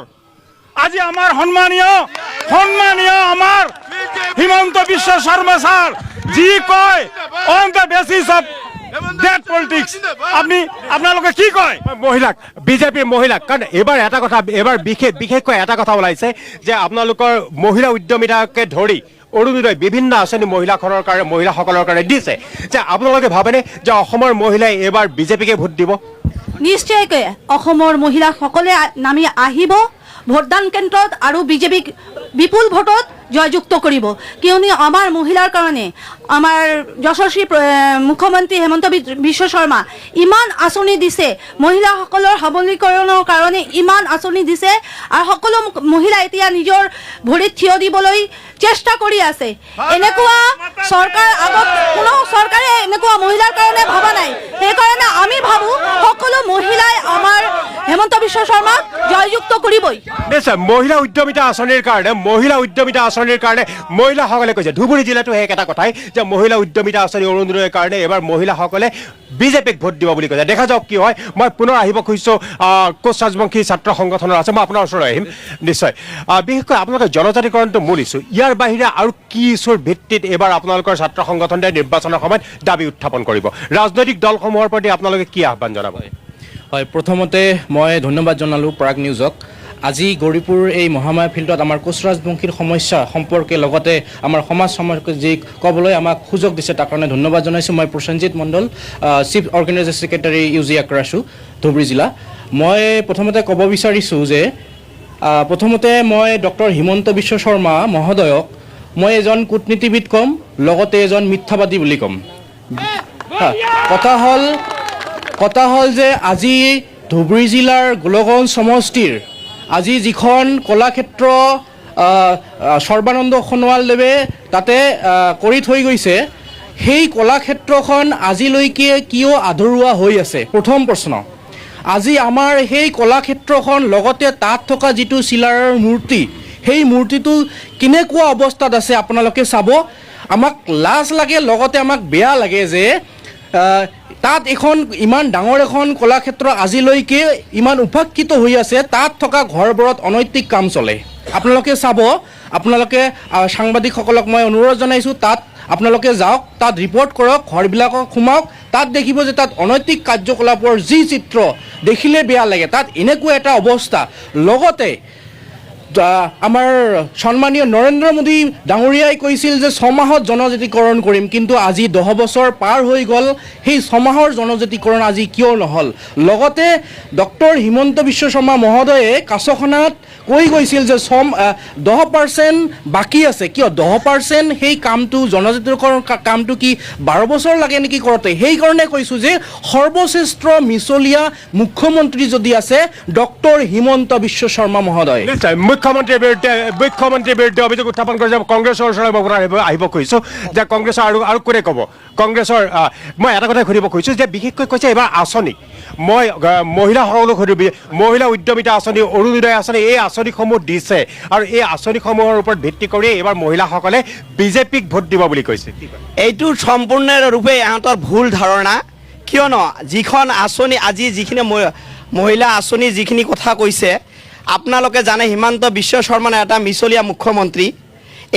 আজি আমাৰ সন্মানীয় আমাৰ হিমন্ত বিশ্ব শৰ্মা ছাৰ যি কয় on the basis of that politics, আপোনালোকে কি কয়? মহিলাক বিজেপিৰ মহিলাক, কাৰণ এইবাৰ এটা কথা, এইবাৰ বিশেষকৈ এটা কথা ওলাইছে যে আপোনালোকৰ মহিলা উদ্যমিতাকে ধৰি অৰুণোদয় বিভিন্ন আঁচনি মহিলাসকলৰ কাৰণে দিছে, যে আপোনালোকে ভাবেনে যে অসমৰ মহিলাই এইবাৰ বিজেপিকে ভোট দিব? নিশ্চয়কৈ অসমৰ মহিলাসকলে নামি আহিব ভোটদান কেন্দ্ৰত আৰু বিজেপিক বিপুল ভোটত জয়যুক্ত কৰিব। কিয়নো আমাৰ মহিলাৰ কাৰণে আমাৰ যশস্বী মুখ্যমন্ত্ৰী হিমন্ত বিশ্ব শৰ্মা ইমান আঁচনি দিছে, মহিলাসকলৰ সবলীকৰণৰ কাৰণে ইমান আঁচনি দিছে, আৰু সকলো মহিলা এতিয়া নিজৰ ভৰিত থিয় দিবলৈ চেষ্টা কৰি আছে। এনেকুৱা চৰকাৰ আগত কোনো চৰকাৰে এনেকুৱা মহিলাৰ কাৰণে ভবা নাই। সেইকাৰণে আমি ভাবোঁ সকলো মহিলাই আমাৰ হিমন্ত বিশ্ব শৰ্মাক জয়যুক্ত কৰিবই। নিশ্চয় মহিলা উদ্যমিতা আঁচনিৰ কাৰণে মহিলাসকলে কৈছে, ধুবুৰী জিলাতো সেই একেটা কথাই যে মহিলা উদ্যমিতা আঁচনি অৰুণোদয়ৰ কাৰণে এইবাৰ মহিলাসকলে বিজেপিক ভোট দিব বুলি কৈছে। দেখা যাওক কি হয়। মই পুনৰ আহিব খুজিছোঁ কোচ ৰাজবংশী ছাত্ৰ সংগঠনৰ আছে, মই আপোনাৰ ওচৰলৈ আহিম নিশ্চয়। বিশেষকৈ আপোনালোকে জনজাতিকৰণটো মূল ইছ্যু, ইয়াৰ বাহিৰে আৰু কি ইছ্যুৰ ভিত্তিত এইবাৰ আপোনালোকৰ ছাত্ৰ সংগঠনে নিৰ্বাচনৰ সময়ত দাবী উত্থাপন কৰিব? ৰাজনৈতিক দলসমূহৰ প্ৰতি আপোনালোকে কি আহ্বান জনাব? হয়, প্ৰথমতে মই ধন্যবাদ জনালোঁ প্ৰাগ নিউজক। আজি গৌৰীপুৰ এই মহামায়া ফিল্ডত আমাৰ কোচ ৰাজবংশীৰ সমস্যা সম্পৰ্কে লগতে আমাৰ সমাজ যি ক'বলৈ আমাক সুযোগ দিছে তাৰ কাৰণে ধন্যবাদ জনাইছোঁ। মই Prasenjit Mondal, chief organisation secretary UG আক্ৰাছু, ধুবুৰী জিলা। মই প্ৰথমতে ক'ব বিচাৰিছোঁ যে প্ৰথমতে মই ডক্টৰ হিমন্ত বিশ্ব শৰ্মা মহোদয়ক মই এজন কূটনীতিবিদ ক'ম, লগতে এজন মিথ্যাবাদী বুলি ক'ম। কথা হ'ল যে আজি ধুবুৰী জিলাৰ গোলগঞ্জ সমষ্টিৰ আজি যিখন কলাক্ষেত্ৰ সৰ্বানন্দ সোণোৱালদেৱে তাতে কৰি থৈ গৈছে, সেই কলাক্ষেত্ৰখন আজিলৈকে কিয় আধৰুৱা হৈ আছে? প্ৰথম প্ৰশ্ন। আজি আমাৰ সেই কলাক্ষেত্ৰখন লগতে তাত থকা যিটো চিলাৰৰ মূৰ্তি, সেই মূৰ্তিটো কেনেকুৱা অৱস্থাত আছে আপোনালোকে চাব। আমাক লাজ লাগে, লগতে আমাক বেয়া লাগে যে তাত এখন ইমান ডাঙৰ এখন কলাক্ষেত্ৰ আজিলৈকে ইমান উপেক্ষিত হৈ আছে, তাত থকা ঘৰবোৰত অনৈতিক কাম চলে। আপোনালোকে চাব, আপোনালোকে সাংবাদিকসকলক মই অনুৰোধ জনাইছোঁ, তাত আপোনালোকে যাওক, তাত ৰিপৰ্ট কৰক, ঘৰবিলাকক সোমাওক, তাত দেখিব যে তাত অনৈতিক কাৰ্যকলাপৰ যি চিত্ৰ দেখিলে বেয়া লাগে, তাত এনেকুৱা এটা অৱস্থা। লগতে আমাৰ সন্মানীয় নৰেন্দ্ৰ মোদী ডাঙৰীয়াই কৈছিল যে 6 মাহত জনজাতিকৰণ কৰিম, কিন্তু আজি 10 বছৰ পাৰ হৈ গ'ল, সেই 6 মাহৰ জনজাতিকৰণ আজি কিয় নহ'ল? লগতে ডক্টৰ হিমন্ত বিশ্ব শৰ্মা মহোদয়ে কাছখনাত কৈ গৈছিল যে 10% বাকী আছে। কিয় 10% সেই কামটো জনজাতিকৰণ কামটো কি 12 বছৰ লাগে নেকি কৰোঁতে? সেইকাৰণে কৈছোঁ যে সৰ্বশ্ৰেষ্ঠ মিছলীয়া মুখ্যমন্ত্ৰী যদি আছে ডক্টৰ হিমন্ত বিশ্ব শৰ্মা মহোদয়। মুখ্যমন্ত্ৰীৰ বিৰুদ্ধে অভিযোগ উত্থাপন কৰিছে কংগ্ৰেছৰ ওচৰলৈ মই আহিব খুজিছোঁ যে কংগ্ৰেছৰ আৰু কোনে ক'ব? কংগ্ৰেছৰ মই এটা কথাই সুধিব খুজিছোঁ যে বিশেষকৈ কৈছে এইবাৰ আঁচনি, মই মহিলাসকলক সুধিব, মহিলা উদ্যমিতা আঁচনি, অৰুণোদয় আঁচনি, এই আঁচনিসমূহ দিছে আৰু এই আঁচনিসমূহৰ ওপৰত ভিত্তি কৰি এইবাৰ মহিলাসকলে বিজেপিক ভোট দিব বুলি কৈছে। এইটো সম্পূৰ্ণৰূপে ইহঁতৰ ভুল ধাৰণা। কিয়নো যিখন আঁচনি আজি যিখিনি মহিলা আঁচনি যিখিনি কথা কৈছে, আপোনালোকে জানে হিমন্ত বিশ্ব শৰ্মা এটা মিছলীয়া মুখ্যমন্ত্ৰী।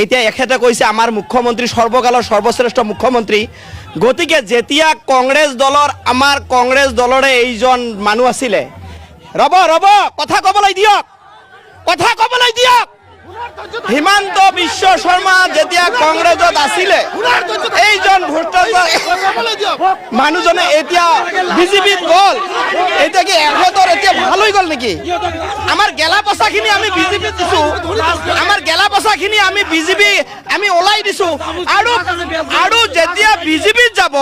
এতিয়া এখেতে কৈছে আমাৰ মুখ্যমন্ত্ৰী সৰ্বকালৰ সৰ্বশ্ৰেষ্ঠ মুখ্যমন্ত্ৰী। গতিকে যেতিয়া কংগ্ৰেছ দলৰ আমাৰ কংগ্ৰেছ দলৰে এইজন মানুহ আছিলে, ৰ'ব কথা ক'বলৈ দিয়ক। হিমন্ত বিশ্ব শৰ্মা যেতিয়া কংগ্ৰেছত আছিলে, এইজন মানুহজনে এতিয়া বিজেপিত গ'ল। এতিয়া কি এখেতৰ এতিয়া ভাল হৈ গ'ল নেকি? আমাৰ গেলা পচাখিনি আমি বিজেপিত দিছো, আমি ওলাই দিছো। আৰু যেতিয়া বিজেপিত যাব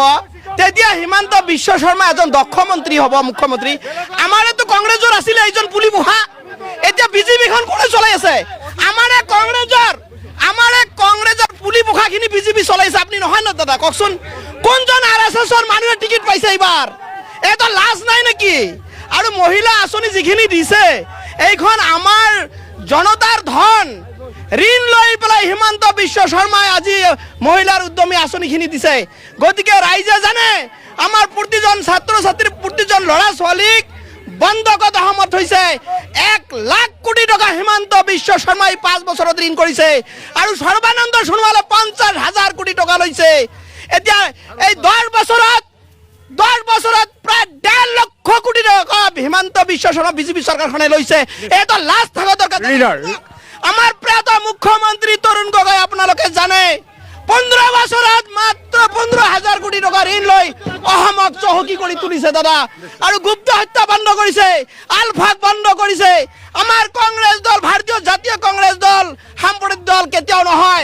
তেতিয়া হিমন্ত বিশ্ব শৰ্মা এজন দক্ষ মন্ত্ৰী হ'ব, মুখ্যমন্ত্ৰী। আমাৰেতো কংগ্ৰেছৰ আছিলে এইজন পুলি বুঢ়া, এতিয়া বিজেপিখন কোনে চলাই আছে? আমাৰে কংগ্ৰেছৰ পুলি পোখাখিনি বিজেপি চলাইছে। আপুনি নহয় ন দাদা, কওকচোন কোনজন RSSৰ মানুহে টিকেট পাইছে এইবাৰ? এটা লাজ নাই নেকি? আৰু মহিলা আঁচনি যিখিনি দিছে, এইখন আমাৰ জনতাৰ ধন, ঋণ লৈ পেলাই হিমন্ত বিশ্ব শৰ্মাই আজি মহিলাৰ উদ্যমী আঁচনিখিনি দিছে। গতিকে ৰাইজে জানে আমাৰ প্ৰতিজন ছাত্ৰ ছাত্ৰী, প্ৰতিজন ল'ৰা ছোৱালীক বন্ধকত সহমত হৈছে। 1 লাখ কোটি টকা হিমন্ত বিশ্ব শৰ্মাই 5 বছৰত ঋণ কৰিছে আৰু সৰ্বানন্দ সোণোৱালে 50,000 কোটি টকা লৈছে। এতিয়া এই 10 বছৰত প্ৰায় 1.5 লক্ষ কোটি টকা হিমন্ত বিশ্ব শৰ্মা বিজেপি চৰকাৰখনে লৈছে। এটা লাজ থকা দৰকাৰ। আমাৰ প্ৰিয় মুখ্যমন্ত্ৰী তৰুণ গগৈ, আপোনালোকে জানে 15 বছৰত মাত্ৰ 15,000 কোটি টকা ঋণ লৈ অসমক চহকী কৰি তুলিছে দাদা। আৰু গুপ্ত হত্যা বন্ধ কৰিছে, আলফাক বন্ধ কৰিছে। আমাৰ কংগ্ৰেছ দল, ভাৰতীয় জাতীয় কংগ্ৰেছ দল সাম্প্ৰদায়িক দল কেতিয়াও নহয়।